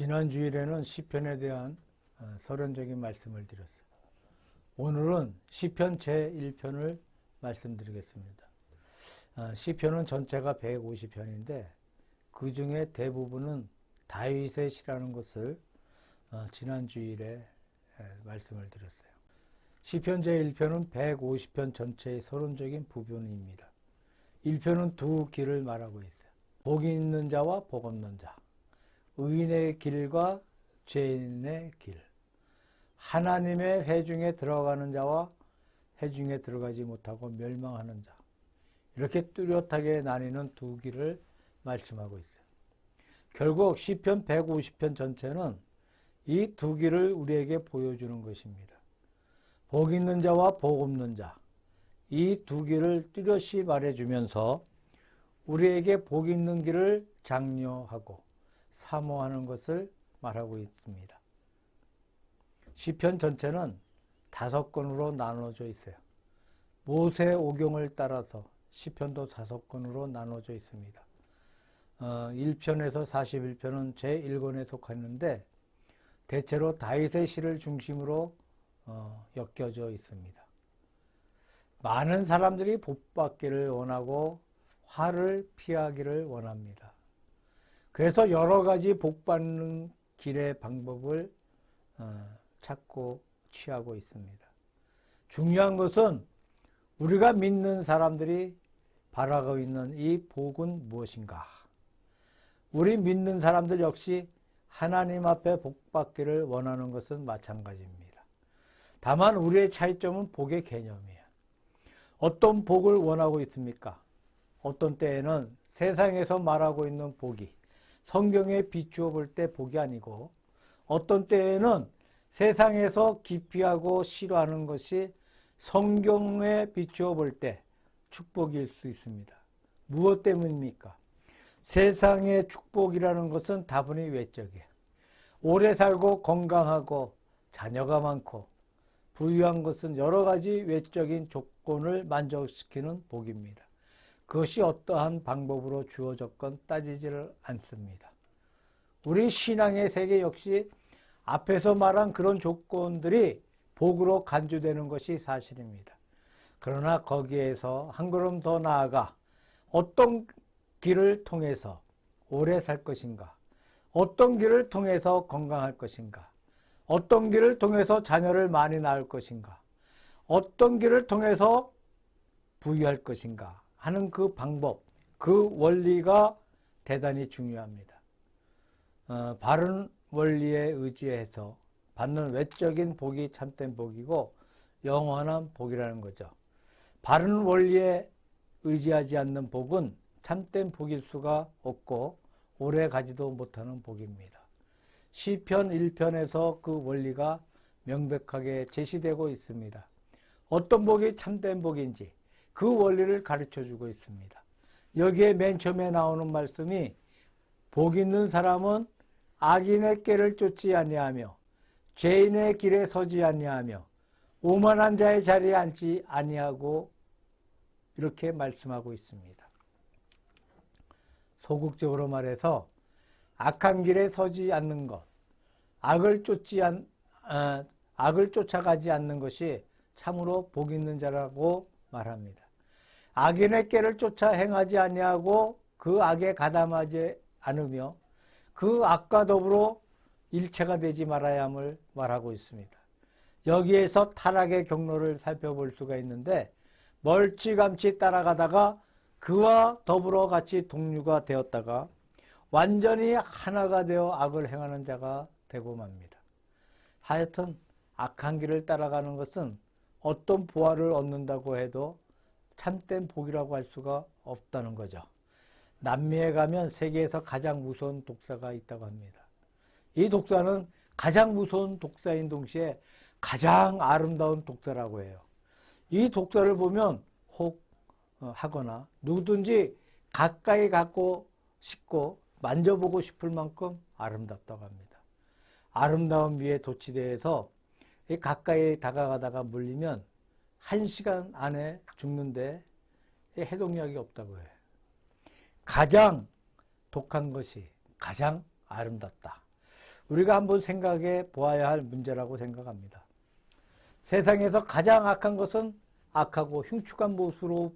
지난 주일에는 시편에 대한 서론적인 말씀을 드렸어요. 오늘은 시편 제1편을 말씀드리겠습니다. 시편은 전체가 150편인데 그 중에 대부분은 다윗의 시라는 것을 지난 주일에 말씀을 드렸어요. 시편 제1편은 150편 전체의 서론적인 부분입니다. 1편은 두 길을 말하고 있어요. 복 있는 자와 복 없는 자, 의인의 길과 죄인의 길, 하나님의 회중에 들어가는 자와 회중에 들어가지 못하고 멸망하는 자, 이렇게 뚜렷하게 나뉘는 두 길을 말씀하고 있어요. 결국 시편 150편 전체는 이 두 길을 우리에게 보여주는 것입니다. 복 있는 자와 복 없는 자, 이 두 길을 뚜렷이 말해주면서 우리에게 복 있는 길을 장려하고 사모하는 것을 말하고 있습니다. 시편 전체는 5권으로 나눠져 있어요. 모세 오경을 따라서 시편도 5권으로 나눠져 있습니다. 1편에서 41편은 제1권에 속하는데 대체로 다윗의 시를 중심으로 엮여져 있습니다. 많은 사람들이 복받기를 원하고 화를 피하기를 원합니다. 그래서 여러 가지 복받는 길의 방법을 찾고 취하고 있습니다. 중요한 것은 우리가 믿는 사람들이 바라고 있는 이 복은 무엇인가? 우리 믿는 사람들 역시 하나님 앞에 복받기를 원하는 것은 마찬가지입니다. 다만 우리의 차이점은 복의 개념이에요. 어떤 복을 원하고 있습니까? 어떤 때에는 세상에서 말하고 있는 복이 성경에 비추어 볼 때 복이 아니고, 어떤 때에는 세상에서 기피하고 싫어하는 것이 성경에 비추어 볼 때 축복일 수 있습니다. 무엇 때문입니까? 세상의 축복이라는 것은 다분히 외적이에요. 오래 살고 건강하고 자녀가 많고 부유한 것은 여러 가지 외적인 조건을 만족시키는 복입니다. 그것이 어떠한 방법으로 주어졌건 따지지를 않습니다. 우리 신앙의 세계 역시 앞에서 말한 그런 조건들이 복으로 간주되는 것이 사실입니다. 그러나 거기에서 한 걸음 더 나아가 어떤 길을 통해서 오래 살 것인가, 어떤 길을 통해서 건강할 것인가, 어떤 길을 통해서 자녀를 많이 낳을 것인가, 어떤 길을 통해서 부유할 것인가 하는 그 방법, 그 원리가 대단히 중요합니다. 바른 원리에 의지해서 받는 외적인 복이 참된 복이고 영원한 복이라는 거죠. 바른 원리에 의지하지 않는 복은 참된 복일 수가 없고 오래 가지도 못하는 복입니다. 시편 1편에서 그 원리가 명백하게 제시되고 있습니다. 어떤 복이 참된 복인지 그 원리를 가르쳐주고 있습니다. 여기에 맨 처음에 나오는 말씀이 복 있는 사람은 악인의 꾀를 쫓지 아니하며 죄인의 길에 서지 아니하며 오만한 자의 자리에 앉지 아니하고 이렇게 말씀하고 있습니다. 소극적으로 말해서 악한 길에 서지 않는 것, 악을 쫓아가지 않는 것이 참으로 복 있는 자라고 말합니다. 악인의 꾀를 쫓아 행하지 아니하고 그 악에 가담하지 않으며 그 악과 더불어 일체가 되지 말아야 함을 말하고 있습니다. 여기에서 타락의 경로를 살펴볼 수가 있는데 멀찌감치 따라가다가 그와 더불어 같이 동류가 되었다가 완전히 하나가 되어 악을 행하는 자가 되고 맙니다. 하여튼 악한 길을 따라가는 것은 어떤 보화를 얻는다고 해도 참된 복이라고 할 수가 없다는 거죠. 남미에 가면 세계에서 가장 무서운 독사가 있다고 합니다. 이 독사는 가장 무서운 독사인 동시에 가장 아름다운 독사라고 해요. 이 독사를 보면 혹 하거나 누구든지 가까이 갖고 싶고 만져보고 싶을 만큼 아름답다고 합니다. 아름다운 미에 도취되어서 가까이 다가가다가 물리면 1시간 안에 죽는데 해독약이 없다고 해요. 가장 독한 것이 가장 아름답다. 우리가 한번 생각해 보아야 할 문제라고 생각합니다. 세상에서 가장 악한 것은 악하고 흉측한 모습으로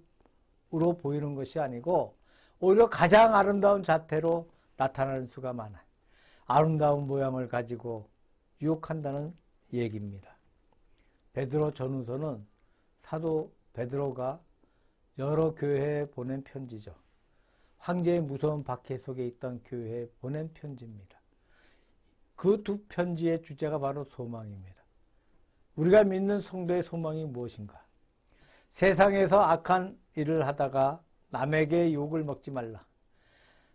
보이는 것이 아니고 오히려 가장 아름다운 자태로 나타나는 수가 많아요. 아름다운 모양을 가지고 유혹한다는 얘기입니다. 베드로 전후서는 사도 베드로가 여러 교회에 보낸 편지죠. 황제의 무서운 박해 속에 있던 교회에 보낸 편지입니다. 그 두 편지의 주제가 바로 소망입니다. 우리가 믿는 성도의 소망이 무엇인가? 세상에서 악한 일을 하다가 남에게 욕을 먹지 말라.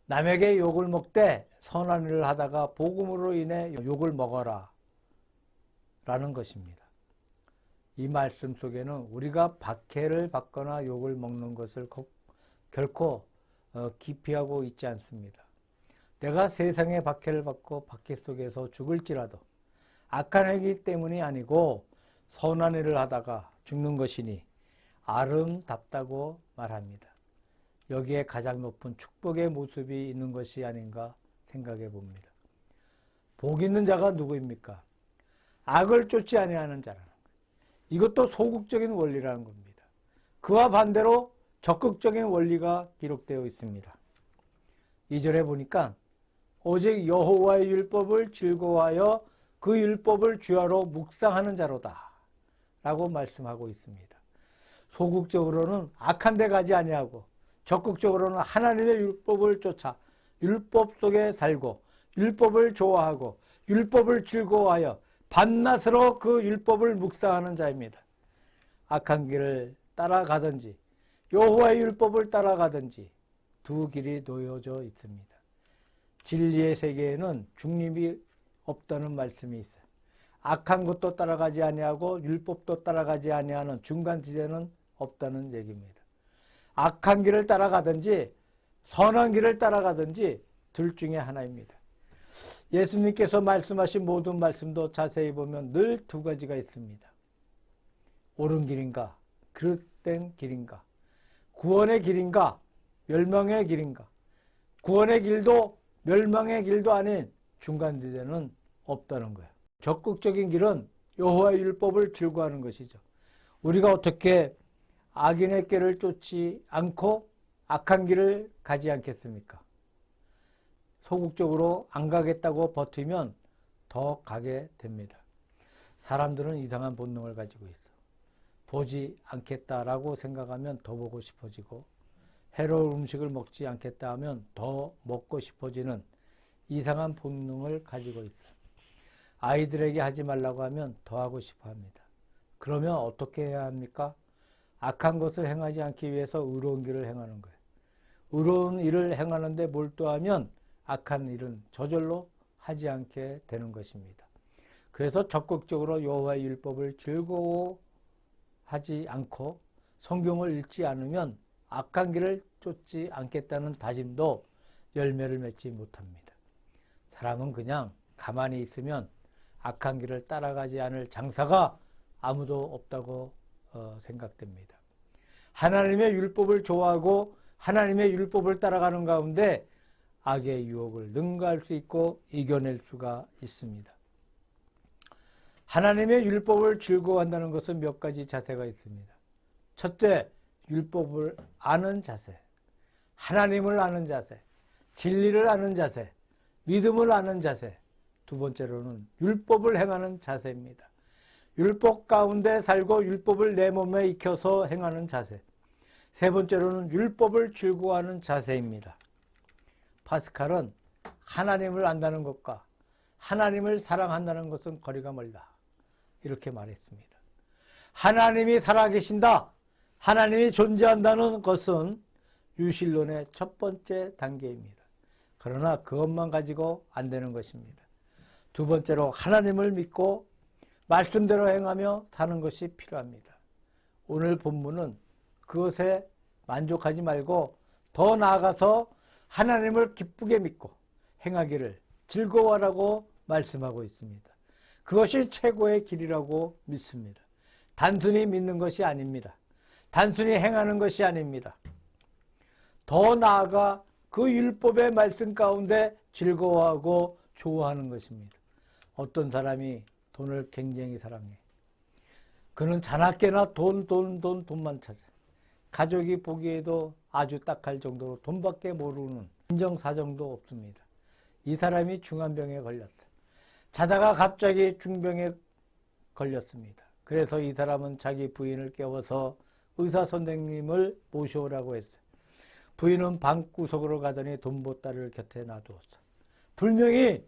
남에게 욕을 먹되 선한 일을 하다가 복음으로 인해 욕을 먹어라 라는 것입니다. 이 말씀 속에는 우리가 박해를 받거나 욕을 먹는 것을 결코 기피하고 있지 않습니다. 내가 세상의 박해를 받고 박해 속에서 죽을지라도 악한 행위 때문이 아니고 선한 일을 하다가 죽는 것이니 아름답다고 말합니다. 여기에 가장 높은 축복의 모습이 있는 것이 아닌가 생각해 봅니다. 복 있는 자가 누구입니까? 악을 쫓지 아니하는 자라는 거예요. 이것도 소극적인 원리라는 겁니다. 그와 반대로 적극적인 원리가 기록되어 있습니다. 2절에 보니까 오직 여호와의 율법을 즐거워하여 그 율법을 주야로 묵상하는 자로다 라고 말씀하고 있습니다. 소극적으로는 악한 데 가지 아니하고 적극적으로는 하나님의 율법을 쫓아 율법 속에 살고 율법을 좋아하고 율법을 즐거워하여 밤낮으로 그 율법을 묵상하는 자입니다. 악한 길을 따라가든지 여호와의 율법을 따라가든지 두 길이 놓여져 있습니다. 진리의 세계에는 중립이 없다는 말씀이 있어요. 악한 것도 따라가지 아니하고 율법도 따라가지 아니하는 중간지대는 없다는 얘기입니다. 악한 길을 따라가든지 선한 길을 따라가든지 둘 중에 하나입니다. 예수님께서 말씀하신 모든 말씀도 자세히 보면 늘 두 가지가 있습니다. 옳은 길인가, 그릇된 길인가, 구원의 길인가, 멸망의 길인가. 구원의 길도 멸망의 길도 아닌 중간지대는 없다는 거예요. 적극적인 길은 여호와의 율법을 즐거워하는 것이죠. 우리가 어떻게 악인의 길을 쫓지 않고 악한 길을 가지 않겠습니까? 소극적으로 안 가겠다고 버티면 더 가게 됩니다. 사람들은 이상한 본능을 가지고 있어. 보지 않겠다라고 생각하면 더 보고 싶어지고 해로운 음식을 먹지 않겠다 하면 더 먹고 싶어지는 이상한 본능을 가지고 있어요. 아이들에게 하지 말라고 하면 더 하고 싶어 합니다. 그러면 어떻게 해야 합니까? 악한 것을 행하지 않기 위해서 의로운 길을 행하는 거예요. 의로운 일을 행하는데 몰두하면 악한 일은 저절로 하지 않게 되는 것입니다. 그래서 적극적으로 여호와의 율법을 즐거워하지 않고 성경을 읽지 않으면 악한 길을 쫓지 않겠다는 다짐도 열매를 맺지 못합니다. 사람은 그냥 가만히 있으면 악한 길을 따라가지 않을 장사가 아무도 없다고 생각됩니다. 하나님의 율법을 좋아하고 하나님의 율법을 따라가는 가운데 악의 유혹을 능가할 수 있고 이겨낼 수가 있습니다. 하나님의 율법을 즐거워한다는 것은 몇 가지 자세가 있습니다. 첫째, 율법을 아는 자세, 하나님을 아는 자세, 진리를 아는 자세, 믿음을 아는 자세. 두 번째로는 율법을 행하는 자세입니다. 율법 가운데 살고 율법을 내 몸에 익혀서 행하는 자세. 세 번째로는 율법을 즐거워하는 자세입니다. 파스칼은 하나님을 안다는 것과 하나님을 사랑한다는 것은 거리가 멀다. 이렇게 말했습니다. 하나님이 살아계신다. 하나님이 존재한다는 것은 유실론의 첫 번째 단계입니다. 그러나 그것만 가지고 안 되는 것입니다. 두 번째로 하나님을 믿고 말씀대로 행하며 사는 것이 필요합니다. 오늘 본문은 그것에 만족하지 말고 더 나아가서 하나님을 기쁘게 믿고 행하기를 즐거워하라고 말씀하고 있습니다. 그것이 최고의 길이라고 믿습니다. 단순히 믿는 것이 아닙니다. 단순히 행하는 것이 아닙니다. 더 나아가 그 율법의 말씀 가운데 즐거워하고 좋아하는 것입니다. 어떤 사람이 돈을 굉장히 사랑해. 그는 자나깨나 돈만 찾아. 가족이 보기에도 아주 딱할 정도로 돈밖에 모르는 인정사정도 없습니다. 이 사람이 중환병에 걸렸어. 자다가 갑자기 중병에 걸렸습니다. 그래서 이 사람은 자기 부인을 깨워서 의사 선생님을 모셔오라고 했어요. 부인은 방구석으로 가더니 돈보따리를 곁에 놔두었어. 분명히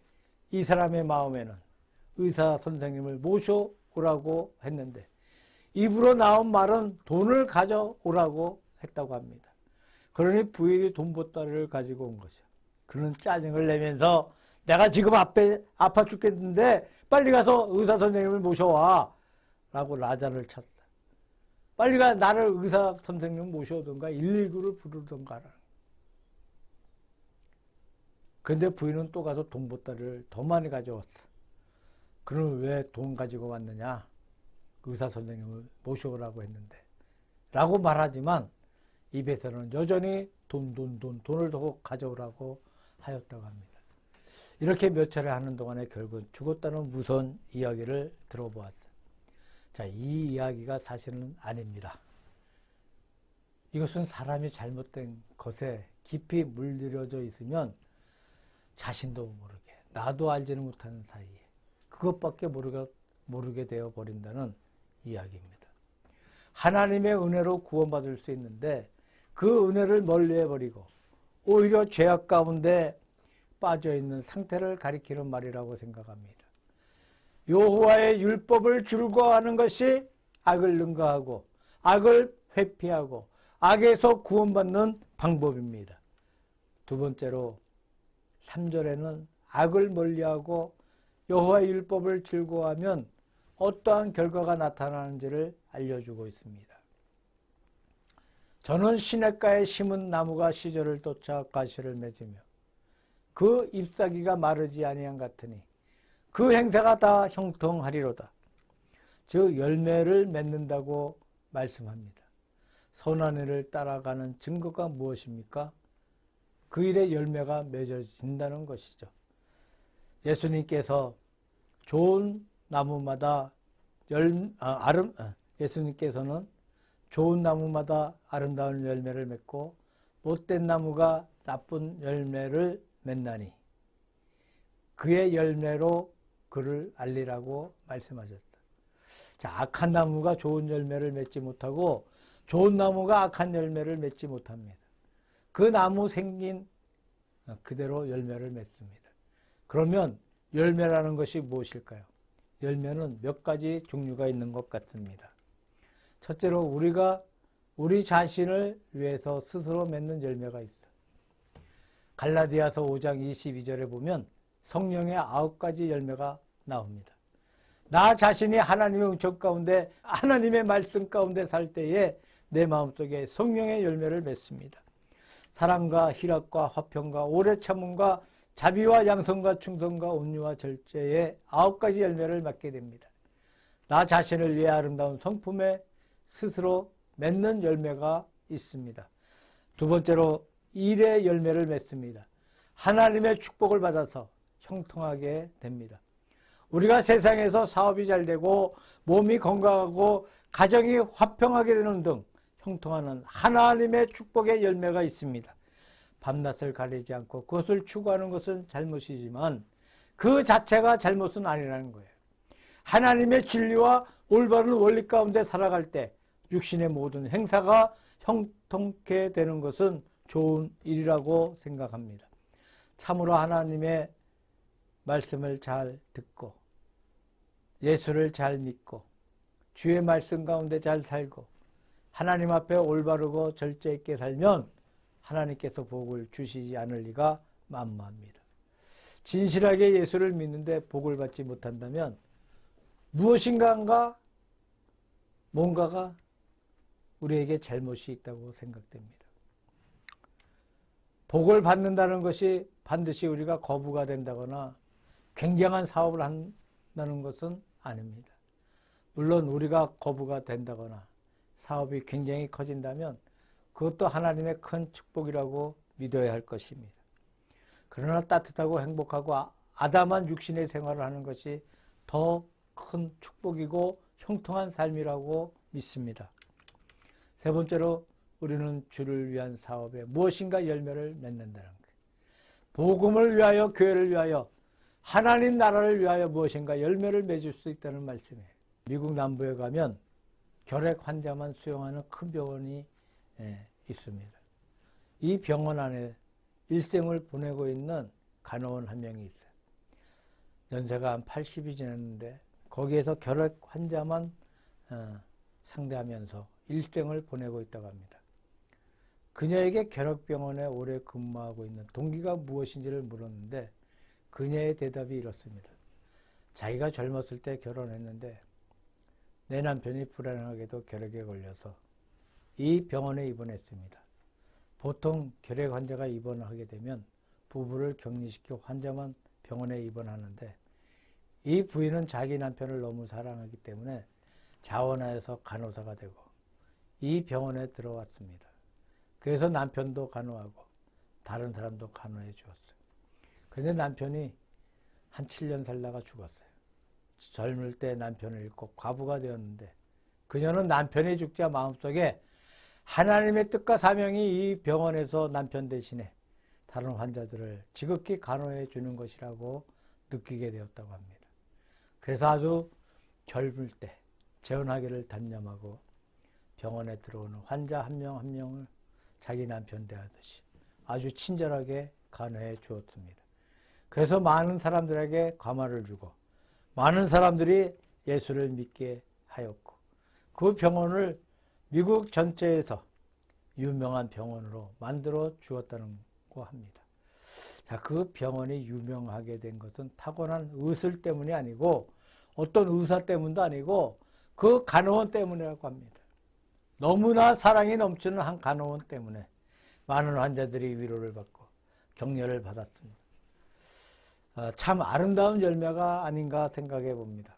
이 사람의 마음에는 의사 선생님을 모셔오라고 했는데 입으로 나온 말은 돈을 가져오라고 했다고 합니다. 그러니 부인이 돈보따리를 가지고 온 것이요. 그는 짜증을 내면서 내가 지금 아파 죽겠는데 빨리 가서 의사 선생님을 모셔와 라고 라자를 쳤다. 빨리 가 나를 의사 선생님 모셔오든가 119를 부르든가. 근데 부인은 또 가서 돈보따리를 더 많이 가져왔어. 그럼 왜 돈 가지고 왔느냐? 의사 선생님을 모셔오라고 했는데 라고 말하지만 입에서는 여전히 돈을 더 가져오라고 하였다고 합니다. 이렇게 몇 차례 하는 동안에 결국 죽었다는 무서운 이야기를 들어보았어요. 자, 이 이야기가 사실은 아닙니다. 이것은 사람이 잘못된 것에 깊이 물들여져 있으면 자신도 모르게 나도 알지는 못하는 사이에 그것밖에 모르게 되어 버린다는 이야기입니다. 하나님의 은혜로 구원받을 수 있는데 그 은혜를 멀리해버리고 오히려 죄악 가운데 빠져있는 상태를 가리키는 말이라고 생각합니다. 여호와의 율법을 즐거워하는 것이 악을 능가하고 악을 회피하고 악에서 구원받는 방법입니다. 두 번째로 3절에는 악을 멀리하고 여호와의 율법을 즐거워하면 어떠한 결과가 나타나는지를 알려주고 있습니다. 저는 시냇가에 심은 나무가 시절을 쫓아 가시를 맺으며 그 잎사귀가 마르지 아니한 같으니 그 행사가 다 형통하리로다. 즉 열매를 맺는다고 말씀합니다. 선한 일을 따라가는 증거가 무엇입니까? 그 일의 열매가 맺어진다는 것이죠. 예수님께서 좋은 나무마다 예수님께서는 좋은 나무마다 아름다운 열매를 맺고 못된 나무가 나쁜 열매를 맺나니 그의 열매로 그를 알리라고 말씀하셨다. 자, 악한 나무가 좋은 열매를 맺지 못하고 좋은 나무가 악한 열매를 맺지 못합니다. 그 나무 생긴 그대로 열매를 맺습니다. 그러면 열매라는 것이 무엇일까요? 열매는 몇 가지 종류가 있는 것 같습니다. 첫째로 우리가 우리 자신을 위해서 스스로 맺는 열매가 있어. 갈라디아서 5장 22절에 보면 성령의 9가지 열매가 나옵니다. 나 자신이 하나님의 은총 가운데 하나님의 말씀 가운데 살 때에 내 마음속에 성령의 열매를 맺습니다. 사랑과 희락과 화평과 오래 참음과 자비와 양선과 충성과 온유와 절제의 9가지 열매를 맺게 됩니다. 나 자신을 위해 아름다운 성품에 스스로 맺는 열매가 있습니다. 두 번째로 일의 열매를 맺습니다. 하나님의 축복을 받아서 형통하게 됩니다. 우리가 세상에서 사업이 잘 되고 몸이 건강하고 가정이 화평하게 되는 등 형통하는 하나님의 축복의 열매가 있습니다. 밤낮을 가리지 않고 그것을 추구하는 것은 잘못이지만 그 자체가 잘못은 아니라는 거예요. 하나님의 진리와 올바른 원리 가운데 살아갈 때 육신의 모든 행사가 형통케 되는 것은 좋은 일이라고 생각합니다. 참으로 하나님의 말씀을 잘 듣고 예수를 잘 믿고 주의 말씀 가운데 잘 살고 하나님 앞에 올바르고 절제 있게 살면 하나님께서 복을 주시지 않을 리가 만무합니다. 진실하게 예수를 믿는데 복을 받지 못한다면 무엇인가가 뭔가가 우리에게 잘못이 있다고 생각됩니다. 복을 받는다는 것이 반드시 우리가 거부가 된다거나 굉장한 사업을 한다는 것은 아닙니다. 물론 우리가 거부가 된다거나 사업이 굉장히 커진다면 그것도 하나님의 큰 축복이라고 믿어야 할 것입니다. 그러나 따뜻하고 행복하고 아담한 육신의 생활을 하는 것이 더 큰 축복이고 형통한 삶이라고 믿습니다. 세 번째로 우리는 주를 위한 사업에 무엇인가 열매를 맺는다는 거예요. 복음을 위하여, 교회를 위하여, 하나님 나라를 위하여 무엇인가 열매를 맺을 수 있다는 말씀이에요. 미국 남부에 가면 결핵 환자만 수용하는 큰 병원이 있습니다. 이 병원 안에 일생을 보내고 있는 간호원 한 명이 있어요. 연세가 한 80이 지났는데 거기에서 결핵 환자만 상대하면서 일생을 보내고 있다고 합니다. 그녀에게 결핵병원에 오래 근무하고 있는 동기가 무엇인지를 물었는데 그녀의 대답이 이렇습니다. 자기가 젊었을 때 결혼했는데 내 남편이 불안하게도 결핵에 걸려서 이 병원에 입원했습니다. 보통 결핵 환자가 입원하게 되면 부부를 격리시켜 환자만 병원에 입원하는데 이 부인은 자기 남편을 너무 사랑하기 때문에 자원하여서 간호사가 되고 이 병원에 들어왔습니다. 그래서 남편도 간호하고 다른 사람도 간호해 주었어요. 그런데 남편이 한 7년 살다가 죽었어요. 젊을 때 남편을 잃고 과부가 되었는데 그녀는 남편이 죽자 마음속에 하나님의 뜻과 사명이 이 병원에서 남편 대신에 다른 환자들을 지극히 간호해 주는 것이라고 느끼게 되었다고 합니다. 그래서 아주 젊을 때 재혼하기를 단념하고 병원에 들어오는 환자 한 명 한 명을 자기 남편 대하듯이 아주 친절하게 간호해 주었습니다. 그래서 많은 사람들에게 감화를 주고 많은 사람들이 예수를 믿게 하였고 그 병원을 미국 전체에서 유명한 병원으로 만들어 주었다고 합니다. 자, 그 병원이 유명하게 된 것은 타고난 의술 때문이 아니고 어떤 의사 때문도 아니고 그 간호원 때문이라고 합니다. 너무나 사랑이 넘치는 한 간호원 때문에 많은 환자들이 위로를 받고 격려를 받았습니다. 참 아름다운 열매가 아닌가 생각해 봅니다.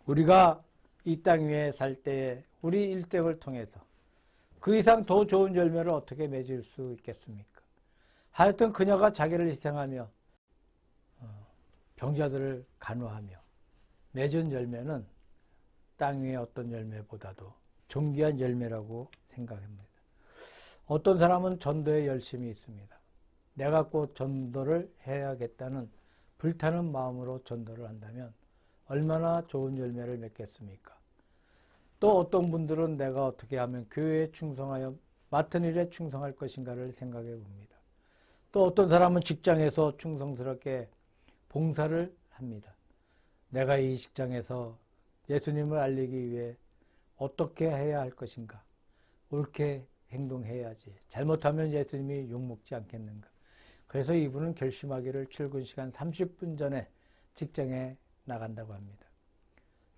우리가 이 땅 위에 살 때에 우리 일생을 통해서 그 이상 더 좋은 열매를 어떻게 맺을 수 있겠습니까? 하여튼 그녀가 자기를 희생하며 병자들을 간호하며 맺은 열매는 땅 위의 어떤 열매보다도 존귀한 열매라고 생각합니다. 어떤 사람은 전도에 열심히 있습니다. 내가 꼭 전도를 해야겠다는 불타는 마음으로 전도를 한다면 얼마나 좋은 열매를 맺겠습니까? 또 어떤 분들은 내가 어떻게 하면 교회에 충성하여 맡은 일에 충성할 것인가를 생각해 봅니다. 또 어떤 사람은 직장에서 충성스럽게 봉사를 합니다. 내가 이 직장에서 예수님을 알리기 위해 어떻게 해야 할 것인가? 옳게 행동해야지. 잘못하면 예수님이 욕먹지 않겠는가? 그래서 이분은 결심하기를 출근 시간 30분 전에 직장에 나간다고 합니다.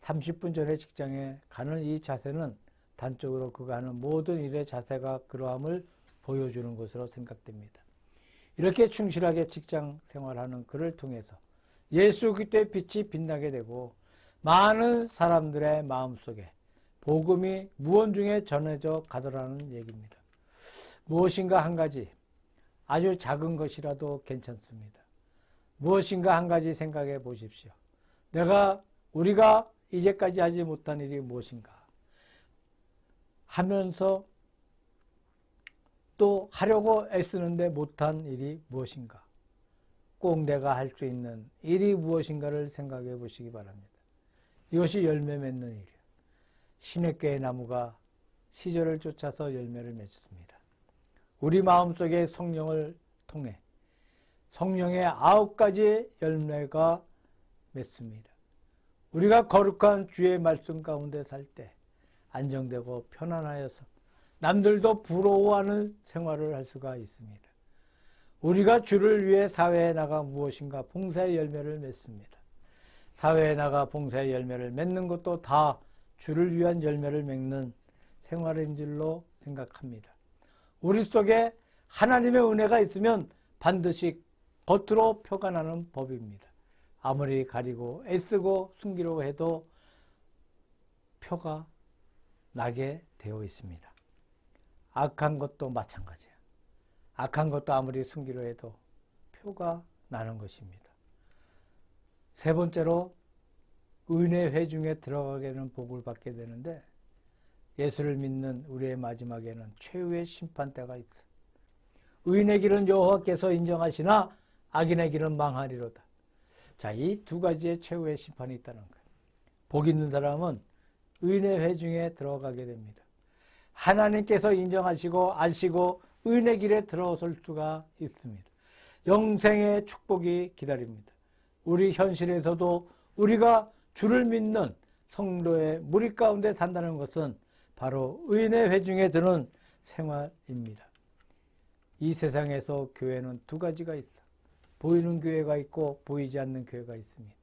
30분 전에 직장에 가는 이 자세는 단적으로 그가 하는 모든 일의 자세가 그러함을 보여주는 것으로 생각됩니다. 이렇게 충실하게 직장 생활하는 그를 통해서 예수 그리스도의 빛이 빛나게 되고 많은 사람들의 마음속에 복음이 무언중에 전해져 가더라는 얘기입니다. 무엇인가 한 가지 아주 작은 것이라도 괜찮습니다. 무엇인가 한 가지 생각해 보십시오. 우리가 이제까지 하지 못한 일이 무엇인가 하면서 또 하려고 애쓰는데 못한 일이 무엇인가, 꼭 내가 할 수 있는 일이 무엇인가를 생각해 보시기 바랍니다. 이것이 열매 맺는 일이에요. 시냇가의 나무가 시절을 쫓아서 열매를 맺습니다. 우리 마음속에 성령을 통해 성령의 9가지 열매가 맺습니다. 우리가 거룩한 주의 말씀 가운데 살 때 안정되고 편안하여서 남들도 부러워하는 생활을 할 수가 있습니다. 우리가 주를 위해 사회에 나가 무엇인가 봉사의 열매를 맺습니다. 사회에 나가 봉사의 열매를 맺는 것도 다 주를 위한 열매를 맺는 생활인 줄로 생각합니다. 우리 속에 하나님의 은혜가 있으면 반드시 겉으로 표가 나는 법입니다. 아무리 가리고 애쓰고 숨기려고 해도 표가 나게 되어 있습니다. 악한 것도 마찬가지예요. 악한 것도 아무리 숨기려 해도 표가 나는 것입니다. 세 번째로 은혜 회중에 들어가게 되는 복을 받게 되는데, 예수를 믿는 우리의 마지막에는 최후의 심판대가 있어. 의인의 길은 여호와께서 인정하시나 악인의 길은 망하리로다. 자, 이 두 가지의 최후의 심판이 있다는 거예요. 복 있는 사람은 의인의 회중에 들어가게 됩니다. 하나님께서 인정하시고 아시고 의인의 길에 들어설 수가 있습니다. 영생의 축복이 기다립니다. 우리 현실에서도 우리가 주를 믿는 성도의 무리 가운데 산다는 것은 바로 의인의 회중에 드는 생활입니다. 이 세상에서 교회는 두 가지가 있어. 보이는 교회가 있고 보이지 않는 교회가 있습니다.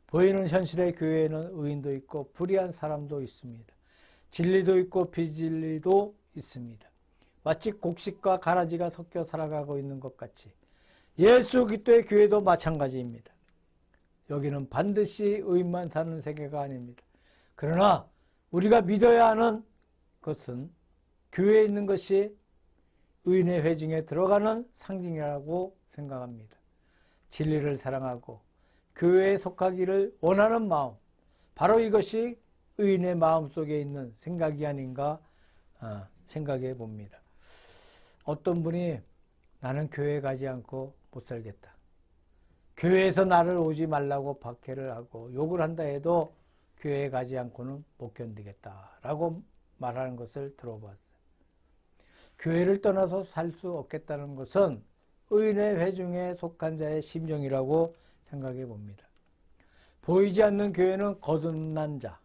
보이는 현실의 교회에는 의인도 있고 불의한 사람도 있습니다. 진리도 있고 비진리도 있습니다. 마치 곡식과 가라지가 섞여 살아가고 있는 것 같이 예수 그리스도의 교회도 마찬가지입니다. 여기는 반드시 의인만 사는 세계가 아닙니다. 그러나 우리가 믿어야 하는 것은 교회에 있는 것이 의인의 회중에 들어가는 상징이라고 생각합니다. 진리를 사랑하고 교회에 속하기를 원하는 마음, 바로 이것이 의인의 마음속에 있는 생각이 아닌가 생각해 봅니다. 어떤 분이 나는 교회 가지 않고 못 살겠다. 교회에서 나를 오지 말라고 박해를 하고 욕을 한다 해도 교회에 가지 않고는 못 견디겠다라고 말하는 것을 들어봤어요. 교회를 떠나서 살 수 없겠다는 것은 의인의 회중에 속한 자의 심정이라고 생각해 봅니다. 보이지 않는 교회는 거듭난 자,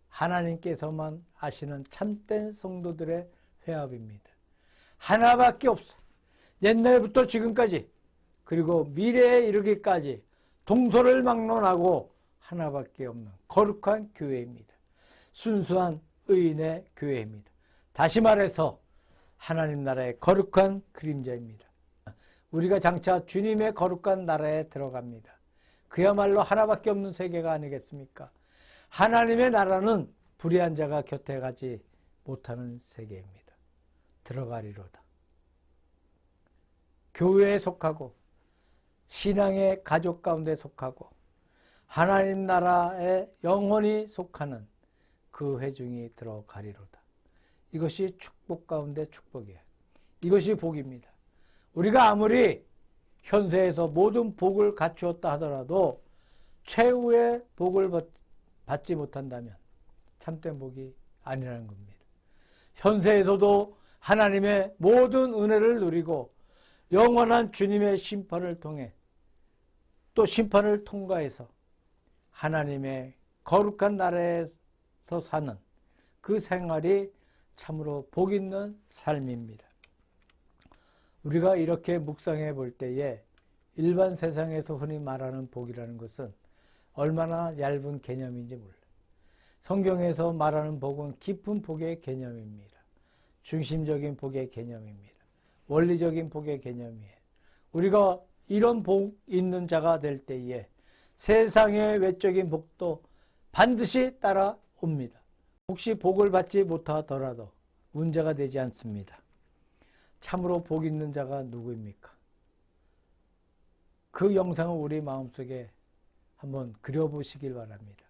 하나님께서만 아시는 참된 성도들의 회합입니다. 하나밖에 없어. 옛날부터 지금까지 그리고 미래에 이르기까지 동서를 막론하고 하나밖에 없는 거룩한 교회입니다. 순수한 의인의 교회입니다. 다시 말해서 하나님 나라의 거룩한 그림자입니다. 우리가 장차 주님의 거룩한 나라에 들어갑니다. 그야말로 하나밖에 없는 세계가 아니겠습니까? 하나님의 나라는 불의한 자가 곁에 가지 못하는 세계입니다. 들어가리로다. 교회에 속하고 신앙의 가족 가운데 속하고 하나님 나라에 영원히 속하는 그 회중이 들어가리로다. 이것이 축복 가운데 축복이에요. 이것이 복입니다. 우리가 아무리 현세에서 모든 복을 갖추었다 하더라도 최후의 복을 받지 못한다면 참된 복이 아니라는 겁니다. 현세에서도 하나님의 모든 은혜를 누리고 영원한 주님의 심판을 통해 또 심판을 통과해서 하나님의 거룩한 나라에서 사는 그 생활이 참으로 복 있는 삶입니다. 우리가 이렇게 묵상해 볼 때에 일반 세상에서 흔히 말하는 복이라는 것은 얼마나 얇은 개념인지 몰라요. 성경에서 말하는 복은 깊은 복의 개념입니다. 중심적인 복의 개념입니다. 원리적인 복의 개념이에요. 우리가 이런 복 있는 자가 될 때에 세상의 외적인 복도 반드시 따라옵니다. 혹시 복을 받지 못하더라도 문제가 되지 않습니다. 참으로 복 있는 자가 누구입니까? 그 영상을 우리 마음속에 한번 그려보시길 바랍니다.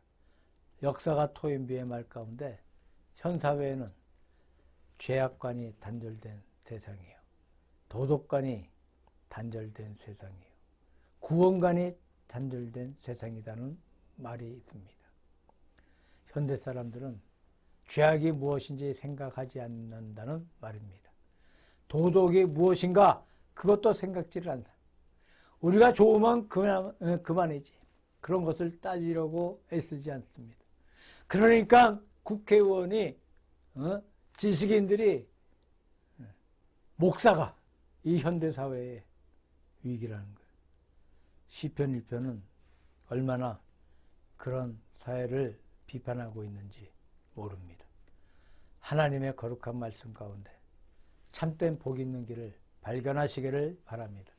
역사가 토인비의 말 가운데 현 사회에는 죄악관이 단절된 세상이에요. 도덕관이 단절된 세상이에요. 구원관이 단절된 세상이라는 말이 있습니다. 현대 사람들은 죄악이 무엇인지 생각하지 않는다는 말입니다. 도덕이 무엇인가 그것도 생각지를 않습니다. 우리가 좋으면 그만이지. 그런 것을 따지려고 애쓰지 않습니다. 그러니까 국회의원이 지식인들이 목사가 이 현대사회의 위기라는 거예요. 시편 1편은 얼마나 그런 사회를 비판하고 있는지 모릅니다. 하나님의 거룩한 말씀 가운데 참된 복 있는 길을 발견하시기를 바랍니다.